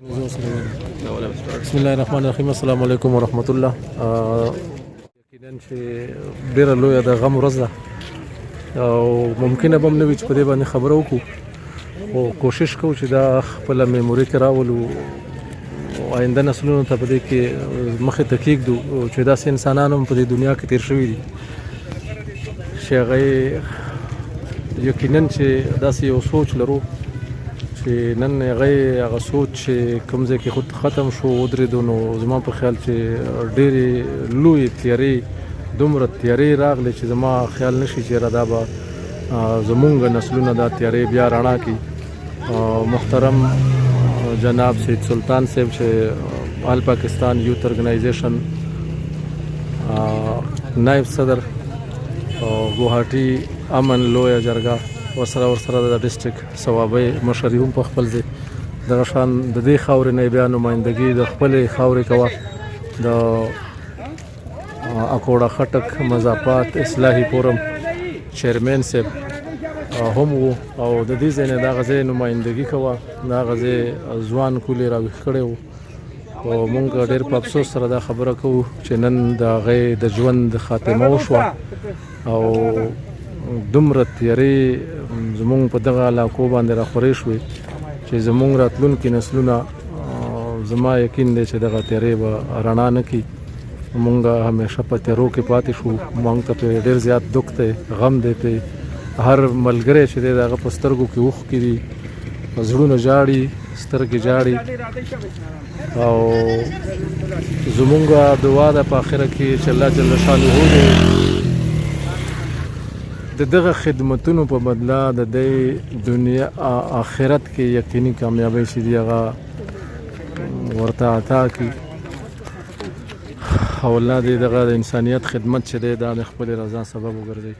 بسم الله الرحمن الرحیم. السلام علیکم ورحمت الله. یقینا چې ډیره لویه د غم ورځ ده او ممکنه به هم نه وي چې په دې باندې خبره وکړو، خو کوشش کوو چې دا خپله میموري کې راولو او آینده نسلونو ته په دې کې مخې ته کېږدو چې داسې انسانان هم په دې دنیا کې تیر شوي دي چې هغه یقینا چې داسې یو سوچ لرو چې نن هغه سوچ چې کوم ځای کې خود ختم شو ودرېدو، نو زما په خیال چې ډېرې لویې تیارې دومره تیارې راغلې چې زما خیال نشي چې دا به زمونږ نسلونه دا تیارې بیا رڼا کړي. محترم جناب سید سلطان صاحب چې آل پاکستان یوتھ ارګنایزیشن نائب صدر ګوهاټي امن لویه جرګه ورسره د ډسټرک صوابۍ مشري هم په خپل ځای دغه شان د دې خاورې نه بیا نمایندګي د خپلې خاورې کوه. د اکوړه خټک مضافات اصلاحي فورم چیرمین صاحب هم وو او د دې ځای نه دغه ځای نمایندګي کوه، دغه ځای ځوان کولې راویښ کړی وو او مونږ ډېر په افسوس سره دا خبره کوو چې نن د هغې د ژوند خاتمه وشوه او دومره تیارې زمونږ په دغه علاقو باندې راخورې شوې چې زمونږ راتلونکي نسلونه زما یقین دی چې دغه تیارې به رڼا نه کړي. مونږ همیشه په تیارو کې پاتې شو، مونږ ته پرې ډېر زیات دُخ دی، غم دی، پرې هر ملګری چې دی د هغه په سترګو کې اوښکې دي، زړونه جاړي، سترګې جاړي او زمونږ دعا ده په آخره کې چې الله جل شانه دی د دغه خدمتونو په بدله د دې دنیا آخرت کې یقیني کامیابی چې دی هغه ورته عطا کړي او الله دې دغه د انسانیت خدمت چې دی دا د خپلې رضا سبب وګرځوي.